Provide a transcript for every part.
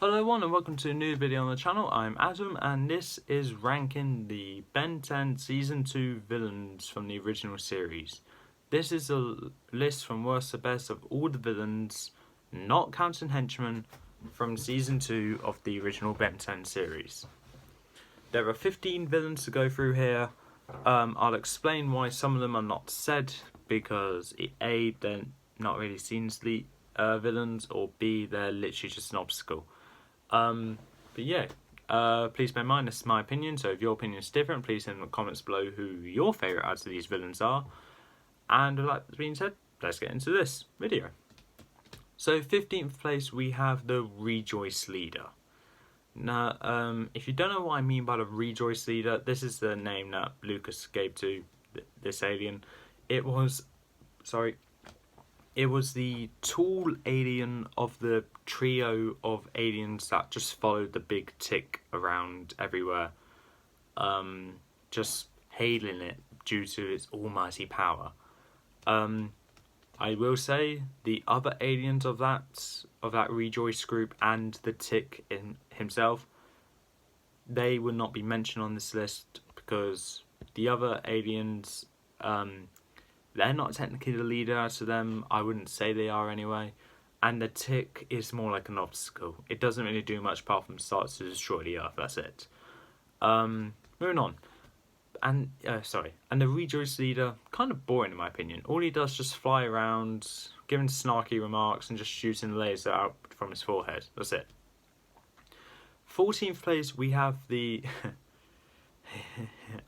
Hello everyone and welcome to a new video on the channel. I'm Adam and this is ranking the Ben 10 Season 2 villains from the original series. This is a list from worst to best of all the villains, not counting henchmen, from Season 2 of the original Ben 10 series. There are 15 villains to go through here. I'll explain why some of them are not said, because A, they're not really seen as the villains, or B, they're literally just an obstacle. But yeah, please bear in mind this is my opinion, so if your opinion is different, please send in the comments below who your favourite out of these villains are. And with that being said, let's get into this video. So 15th place we have the Rejoice Leader. Now, if you don't know what I mean by the Rejoice Leader, this is the name that Lucas gave to this alien. It was the tall alien of the trio of aliens that just followed the big tick around everywhere, just hailing it due to its almighty power. I will say the other aliens of that Rejoice group and the tick in himself, they would not be mentioned on this list because the other aliens, they're not technically the leader to them. I wouldn't say they are anyway. And the tick is more like an obstacle. It doesn't really do much apart from start to destroy the earth. That's it. Moving on. And the Rejoice Leader, kind of boring in my opinion. All he does is just fly around, giving snarky remarks and just shooting laser out from his forehead. That's it. 14th place we have the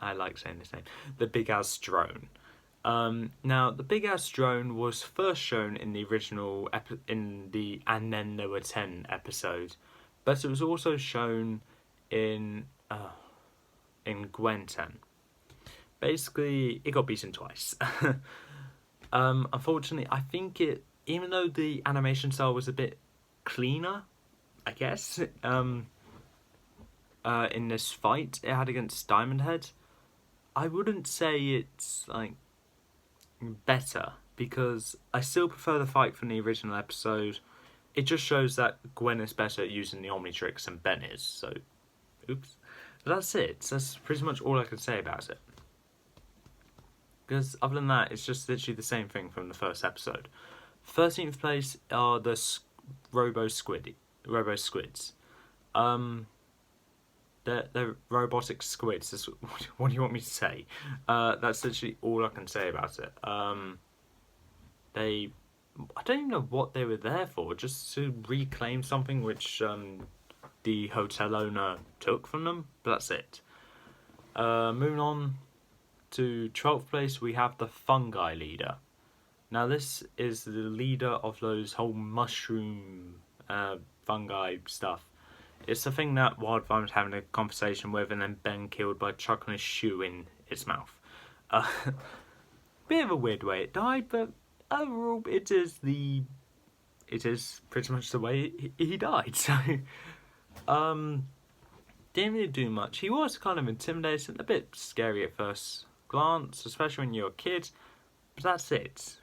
I like saying this name. The Big Ass Drone. Now, the Big Ass Drone was first shown in the original And Then There Were 10 episode, but it was also shown in Gwen 10. Basically, it got beaten twice. Unfortunately, I think even though the animation style was a bit cleaner, I guess, in this fight it had against Diamond Head, I wouldn't say it's like better, because I still prefer the fight from the original episode. It just shows that Gwen is better at using the Omnitrix than Ben is, so oops. But that's it. That's pretty much all I can say about it, because other than that it's just literally the same thing from the first episode. 13th place are the Robo Squids. They're robotic squids. What do you want me to say? That's literally all I can say about it. I don't even know what they were there for, just to reclaim something which the hotel owner took from them, but that's it. Moving on to 12th place, we have the Fungi Leader. Now this is the leader of those whole mushroom fungi stuff. It's the thing that Wildfire was having a conversation with, and then Ben killed by chucking a shoe in its mouth. Bit of a weird way it died, but overall it is pretty much the way he died. So didn't really do much. He was kind of intimidating, a bit scary at first glance, especially when you're a kid, but that's it.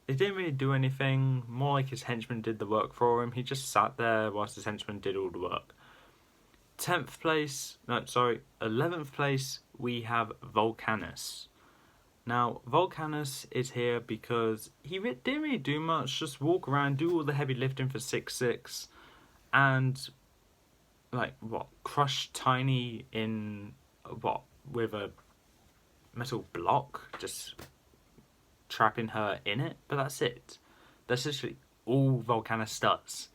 He didn't really do anything. More like his henchmen did the work for him. He just sat there whilst his henchmen did all the work. 11th place, we have Volcanus. Now, Volcanus is here because he didn't really do much, just walk around, do all the heavy lifting for 6-6, and, crush Tiny with a metal block, just trapping her in it, but that's it. That's literally all Volcanus does.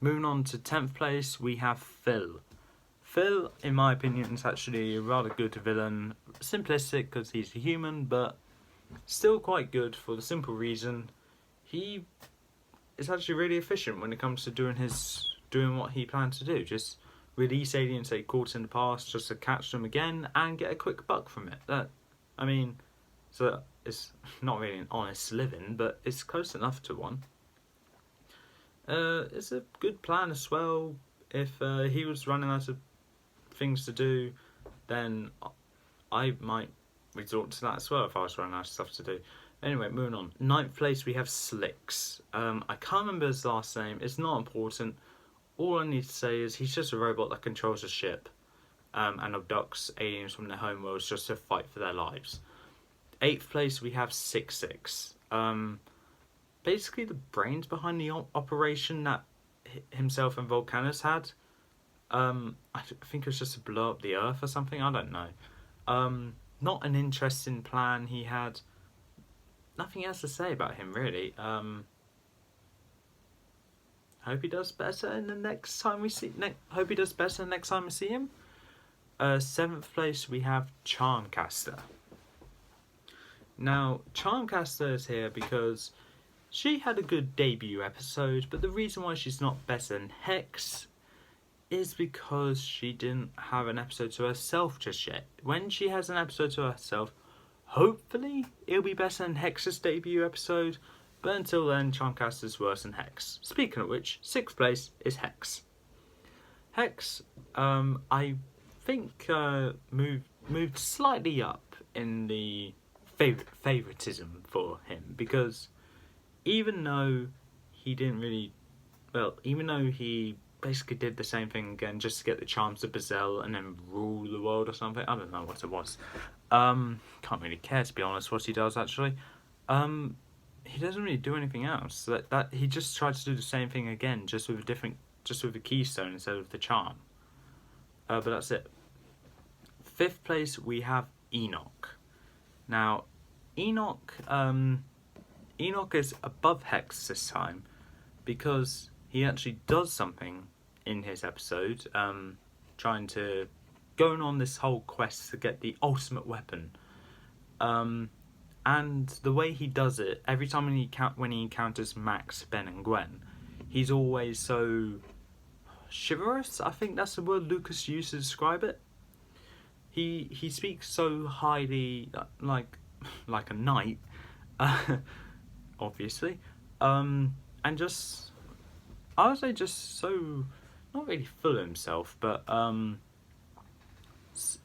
Moving on to 10th place, we have Phil. Phil, in my opinion, is actually a rather good villain. Simplistic because he's a human, but still quite good for the simple reason he is actually really efficient when it comes to doing what he plans to do. Just release aliens they caught in the past, just to catch them again and get a quick buck from it. So it's not really an honest living, but it's close enough to one. It's a good plan as well. If he was running out of things to do, then I might resort to that as well if I was running out of stuff to do. Anyway, moving on. 9th place we have Slicks. I can't remember his last name. It's not important. all I need to say is he's just a robot that controls a ship and abducts aliens from their homeworlds just to fight for their lives. 8th place, we have 6-6. Basically the brains behind the operation that himself and Volcanus had. I think it was just to blow up the Earth or something, I don't know. Not an interesting plan he had. Nothing else to say about him, really. Hope he does better in the next time we see. Hope he does better next time we see him. 7th place, we have Charmcaster. Now, Charmcaster is here because she had a good debut episode, but the reason why she's not better than Hex is because she didn't have an episode to herself just yet. When she has an episode to herself, hopefully it'll be better than Hex's debut episode, but until then, Charmcaster's worse than Hex. Speaking of which, 6th place is Hex. Hex, I think moved slightly up in the favoritism for him, because even though he basically did the same thing again just to get the charms of Bazelle and then rule the world or something. I don't know what it was. Can't really care, to be honest, what he does actually. He doesn't really do anything else. That he just tried to do the same thing again, just with a keystone instead of the charm. But that's it. 5th place, we have Enoch. Now, Enoch is above Hex this time because he actually does something in his episode, going on this whole quest to get the ultimate weapon. And the way he does it, every time when he encounters Max, Ben and Gwen, he's always so chivalrous, I think that's the word Lucas used to describe it. He speaks so highly, like a knight, obviously, and just, I would say just so, not really full of himself, but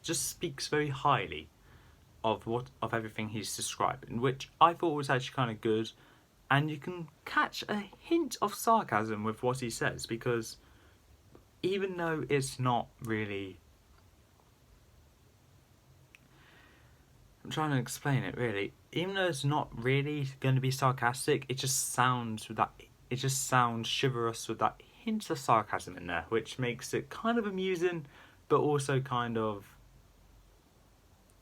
just speaks very highly of everything he's describing, which I thought was actually kind of good, and you can catch a hint of sarcasm with what he says, because even though it's not really, I'm trying to explain it really, even though it's not really going to be sarcastic, it just sounds chivalrous with that hint of sarcasm in there, which makes it kind of amusing, but also kind of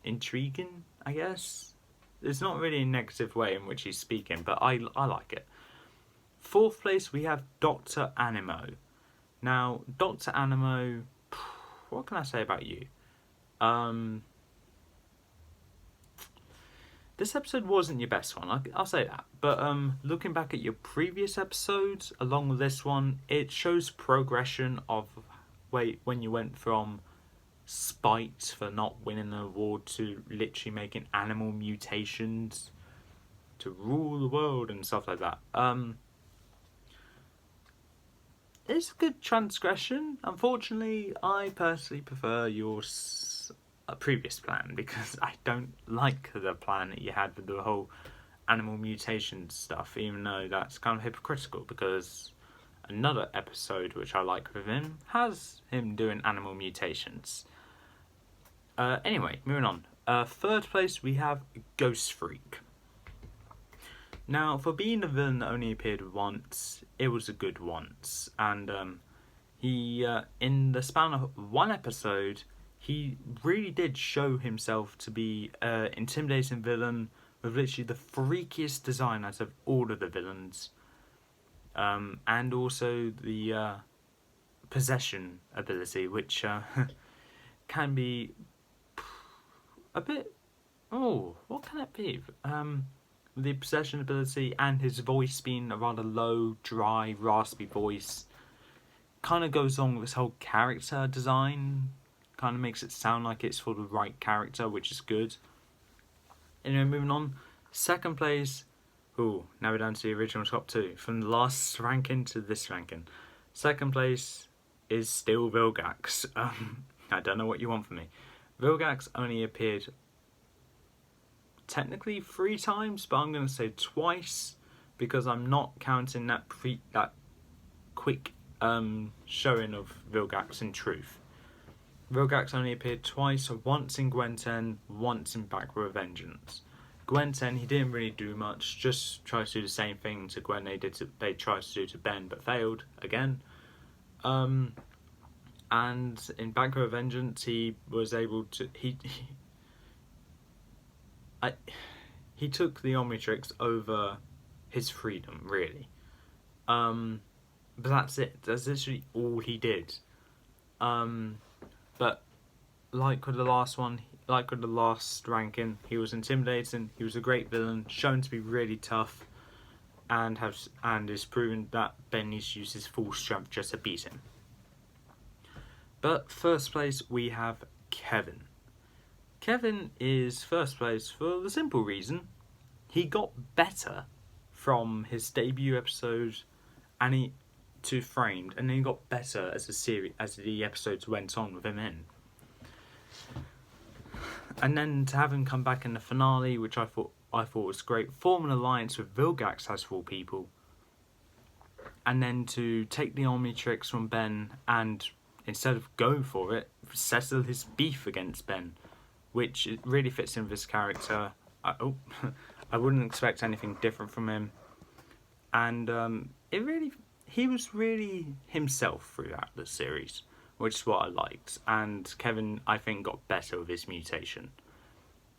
intriguing, I guess. It's not really a negative way in which he's speaking, but I like it. 4th place, we have Dr. Animo. Now, Dr. Animo, what can I say about you? This episode wasn't your best one, I'll say that. But looking back at your previous episodes, along with this one, it shows progression of when you went from spite for not winning an award to literally making animal mutations to rule the world and stuff like that. It's a good transgression. Unfortunately, I personally prefer your previous plan, because I don't like the plan that you had with the whole animal mutation stuff, even though that's kind of hypocritical, because another episode which I like with him has him doing animal mutations. Anyway, moving on. 3rd place, we have Ghost Freak. Now, for being a villain that only appeared once, it was a good once, and he, in the span of one episode, he really did show himself to be an intimidating villain with literally the freakiest design out of all of the villains. And also the possession ability, which can be a bit... Oh, what can it be? The possession ability and his voice being a rather low, dry, raspy voice kind of goes along with this whole character design. Kind of makes it sound like it's for the right character, which is good. Anyway, moving on. 2nd place. Ooh, now we're down to the original top 2. From the last ranking to this ranking. 2nd place is still Vilgax. I don't know what you want from me. Vilgax only appeared technically 3 times, but I'm going to say twice, because I'm not counting that quick showing of Vilgax in truth. Vilgax only appeared twice, once in Gwen 10, once in Back with a Vengeance. Gwen 10, he didn't really do much, just tried to do the same thing to Gwen they tried to do to Ben, but failed again. And in Back with a Vengeance, he was able to he took the Omnitrix over his freedom, really. But that's it. That's literally all he did. But like with the last one, like with the last ranking, he was intimidating. He was a great villain, shown to be really tough, and is proven that Ben needs to use his full strength just to beat him. But first place we have Kevin. Kevin is first place for the simple reason he got better from his debut episode to Framed, and then he got better as the episodes went on with him in. And then to have him come back in the finale, which I thought was great, form an alliance with Vilgax as 4 people, and then to take the Omnitrix from Ben and instead of go for it, settle his beef against Ben, which really fits in with his character. I wouldn't expect anything different from him, and he was really himself throughout the series, which is what I liked. And Kevin, I think, got better with his mutation.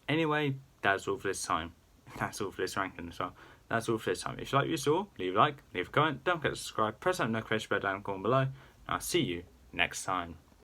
Anyway, that's all for this time. That's all for this ranking as well. That's all for this time. If you like what you saw, leave a like, leave a comment, don't forget to subscribe, press that notification bell down the corner below, and I'll see you next time.